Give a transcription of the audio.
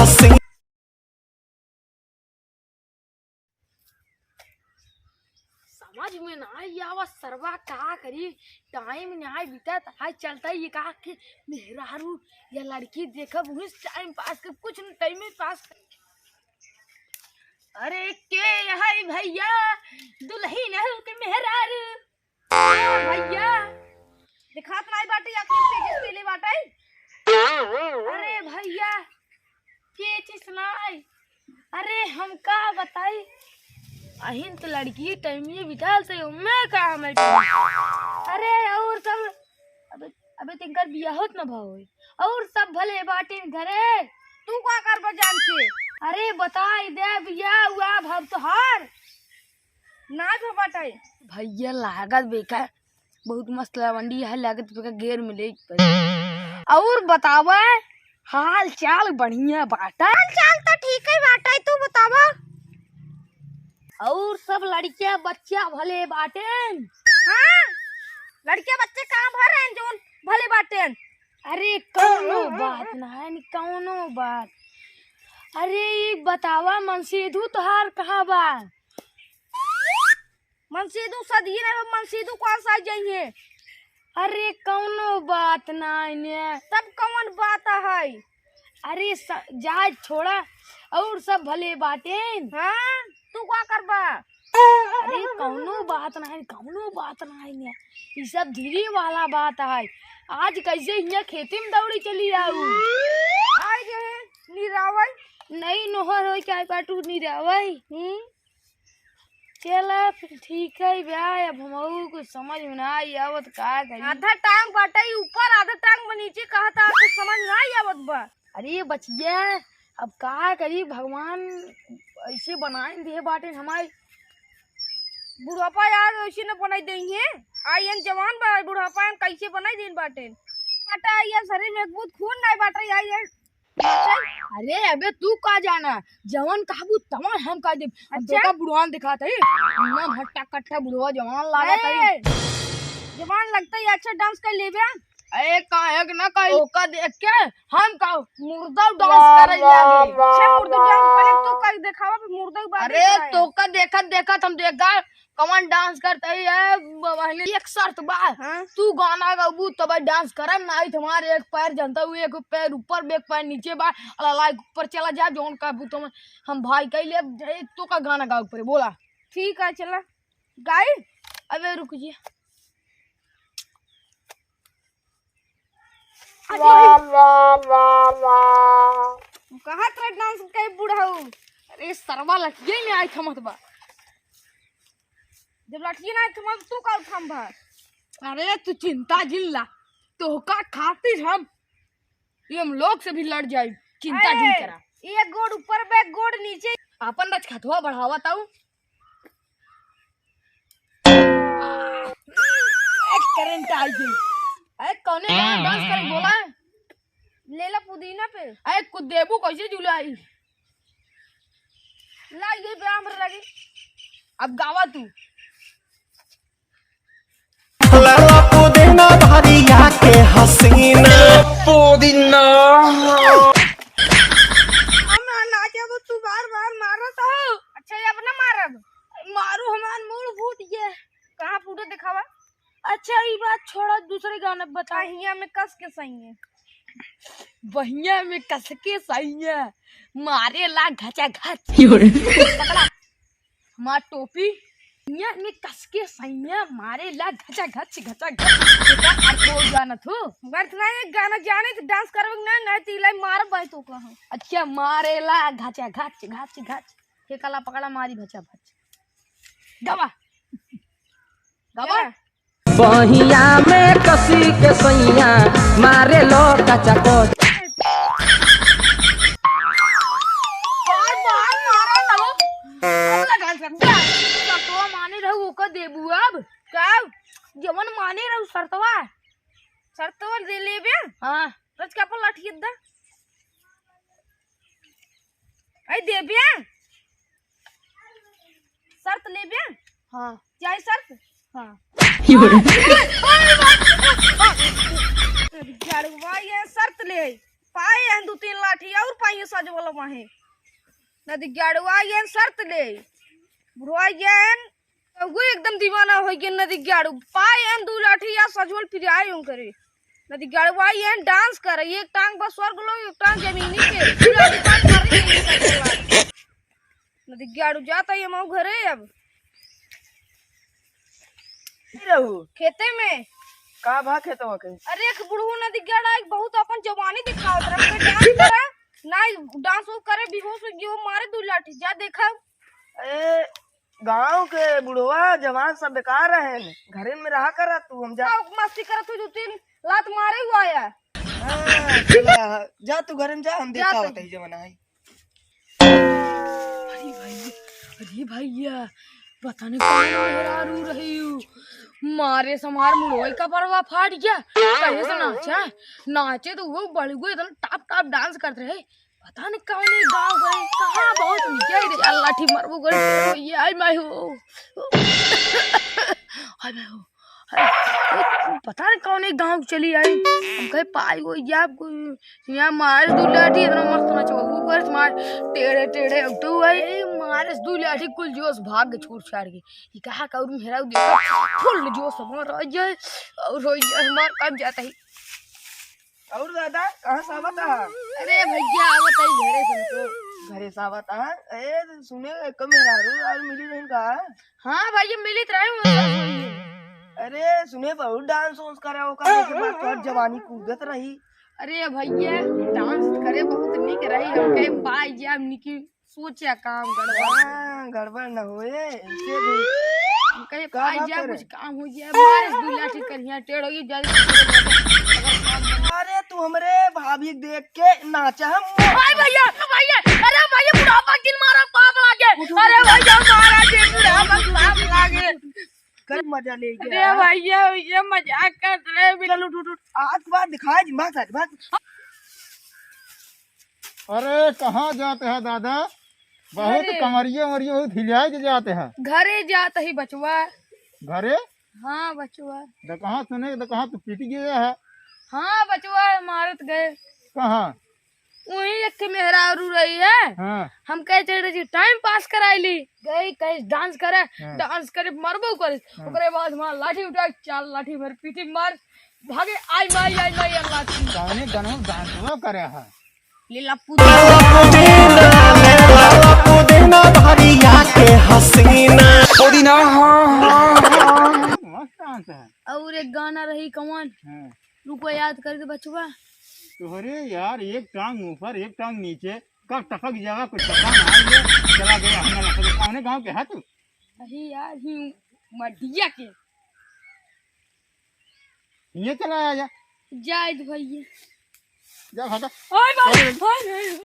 हंसी। समझ में ना आवा सरवा का करी। टाइम न्याय बीता आज चलता ये कहा कि मेहरारू या लड़की देखा उस टाइम पास कर कुछ टाइम में पास। अरे के हाय भैया दुल्ही नहर के मेहरारू भैया दिखात नहीं बाटे या कुछ पेजेस पहले बाटे। अरे भैया के चीज नहीं। अरे हम का बताई अहिन तो लड़की टाइम ये बिताल से मैं काम है। अरे और सब अबे तिनकर बियाह होत न भाई और सब भले बाटे घरे तू का कर जान के। अरे बताई दे बियाह हुआ भव तोहार ना तो बाटे भैया लागत बेका बहुत मस्त लवंडी है लागत बेका गेर मिले और बतावा हाल चाल बढ़िया बाटा। हाल चाल तो ठीक है बाटा तू बतावा और सब लड़कियां बच्चा भले बाटे। हाँ लड़के बच्चे कहाँ भर रहे हैं जोन भले बाटे। अरे कौनो बात ना है कौनो बात। अरे बतावा मनसीदू तोहार कहाँ बा। मनसीदू सदी ने मनसीदू कौन सा जाइए। अरे कौनो बात ना ने तब कौन बात है। अरे जा छोड़ा और सब भले बाटे। हाँ तू क्या करबा। अरे कौनो बात ना है कौनो बात ना है ये सब धीरे वाला बात है। आज कैसे यहाँ खेती में दौड़ी चली जाऊ आज निरावई नहीं नोहर हो क्या काटू निरावई। चला फिर ठीक है भाई अब हम कुछ समझ में ना आई आवत का करी। आधा टांग बाटे ऊपर आधा टांग नीचे कहा था कुछ समझ ना आई आवत बा। अरे बचिया अब का करी भगवान ऐसे बनाए दे बाटे हमारे बुढ़ापा यार ऐसे न बनाई देंगे। आयन जवान बा बुढ़ापा कैसे बनाई देन बाटे बाटा यार शरीर में बहुत खून नहीं बाटा यार। अरे अबे तू का जाना जवान काबू तमाम हम का दे। अच्छा बुढ़वान दिखाता है ना हट्टा कट्टा बुढ़वा जवान लागत है। जवान लगता है अच्छा डांस कर लेबे। अरे काहे ना कहीं ओका देख के हम का मुर्दा डांस करे लागे। अच्छा मुर्दा डांस पहले तो कर दिखावा फिर मुर्दा बात। अरे तो का देखत देखत हम देख गा कौन डांस करता है बहनी एक शर्त बा। तू गाना गाबू तब डांस करम नहीं तुम्हारे एक पैर जनता हुए एक पैर ऊपर एक पैर नीचे बा अल्लाह ऊपर चला जा जोन काबू तुम हम भाई कह ले तो का गाना गाओ पर बोला। ठीक है चला गाई। अबे रुकिए कहा तरह डांस कई बुढ़ाऊ। अरे सरवा लठिए में आई थमत बा जब लठिए ना थमत तू का थम भा। अरे तू चिंता जिल्ला तो का खातिर हम ये हम लोग से भी लड़ जाए चिंता जिल करा। एक गोड़ ऊपर बे गोड़ नीचे अपन रच खतवा बढ़ावा ताऊ एक करंट आई गई। अरे कौने डांस करे बोला लेला पुदीना पे। अरे कुछ देबू कैसे जुलाई ला ये ब्राह्मण लगी अब गावा तू लला पुदीना भरिया के हसीना पुदीना हम नाचे वो तू बार बार मारत हो। अच्छा ये अपना मारब मारू हमार मूड फूट गया कहाँ फूटे दिखावा। अच्छा ये बात छोड़ा दूसरे गाना बता। हिया में कस के सही है बहिया में कस के सही है मारे ला घचा घच पकड़ा मार टोपी हिया में कस के सही है मारे ला घचा घच बोल गाना तू वर्त नहीं गाना जाने तो डांस करवे ना नहीं तिला मार बाई तो कहां। अच्छा मारे ला घचा घच घच घच के कला पकड़ा मारी घचा घच गवा गवा बहिया में कसी के सैया मारे लो कचा को बार बार मारा लो लगा सकता तो माने रहू का देबू अब कब जवन माने रहू शर्तवा दे लेबे। हां रच का पर लाठी द आई देबे शर्त लेबे। हां जाय शर्त। हाँ ये शर्त ले पाए हैं 2-3 लाठी और पाए सज वाला माहे नदी गाड़वा ये शर्त ले बुढ़वा ये वो एकदम दीवाना हो गया नदी गाड़ू पाए हैं 2 लाठी या सजवल फिर आए यूं करे नदी गाड़वा ये डांस करे एक टांग बस स्वर्ग लो एक टांग जमीनी पे नदी गाड़ू जाता ये माऊ घरे अब रहू खेते में का भा खेतवा के अरे एक बुढ़ऊ नदी गाड़ा एक बहुत अपन जवानी दिखावत रहा डांस करा ना डांस वो करे बेहोश हो गयो मारे 2 लाठी जा देखा ए गांव के बुढ़वा जवान सब बेकार रहे घरे में रहा करा तू हम जा मस्ती करत हो 2-3 लात मारे हुआ है चला जा तू घरे में जा हम देखा होता ही जमाना है। अरे भैया पता नहीं कौन रू रही हूँ मारे समार मुड़ोई का परवा फाट गया कहे से नाचे तो वो बड़ी गई इतना टाप टाप डांस करते रहे पता नहीं कौन गाँव गए कहाँ बहुत नीचे रे लाठी मारबो गए ये आई मैं हो हाय मैं हो पता नहीं कौन गाँव चली आई हम कहे पाई वो यहाँ मारे 2 लाठी इतना मस्त नाचो वो कर मार टेढ़े टेढ़े उठो आई मारे 2 लाठी कुल जोश भाग के छोड़ छाड़ के ये कहा का मेरा देखा फुल जोश हमार रह जाए और हो जाए हमार कब जाता ही और दादा कहाँ सावत है अरे भैया आवत आई घरे तुमको घरे सावत है ए सुने कम मेरा और मिली नहीं का हाँ भैया मिलित रहे अरे सुने बहुत डांस वांस करे ओकर के बाद तोर जवानी कूदत रही अरे भैया डांस करे बहुत निक रही हम कहे पाई जाम निकी सोचा काम गड़बड़ न होए ऐसे भी हम कहे पाई जा कुछ काम हो जाए मारे 2 लाठी करिया टेढ़ोगी जल्दी अरे तू हमरे भाभी देख के नाचा हम भैया भैया अरे भैया बुढ़ापा किन मारा पाप लागे अरे भैया मारा के बुढ़ापा पाप लागे कर मजा ले अरे भैया ये मजाक कर रहे चल उठ आज बात दिखाए दिमाग साथ बात अरे कहाँ जाते हैं दादा बहुत कमरिया मरिया बहुत हिलिया के जाते हैं घरे जाता ही बचवा घरे हाँ बचवा तो कहाँ सुने तो कहाँ तू पीट गया है हाँ बचवा मारत गए कहाँ वही एक मेहरारू रही है हाँ हम कहे चल टाइम पास कराइली गई कहे डांस करे मरबो करे ओकरे बाद मार लाठी उठा 4 लाठी भर पीठी मार भागे आई माई लाठी कौने गनों डांसवा करे है लीला पुदीना भरिया के हसीना पुदीना मस्त डांस है और एक गाना रही कौन हाँ। रुको याद कर दे बचवा तोहरे यार एक टांग ऊपर एक टांग नीचे कब टपक जाएगा कुछ पता नहीं चला गया हमने कौने गाँव के है तू अरे यार ही मडिया के ये चला आया जायद भैया जा हटा ओए भाई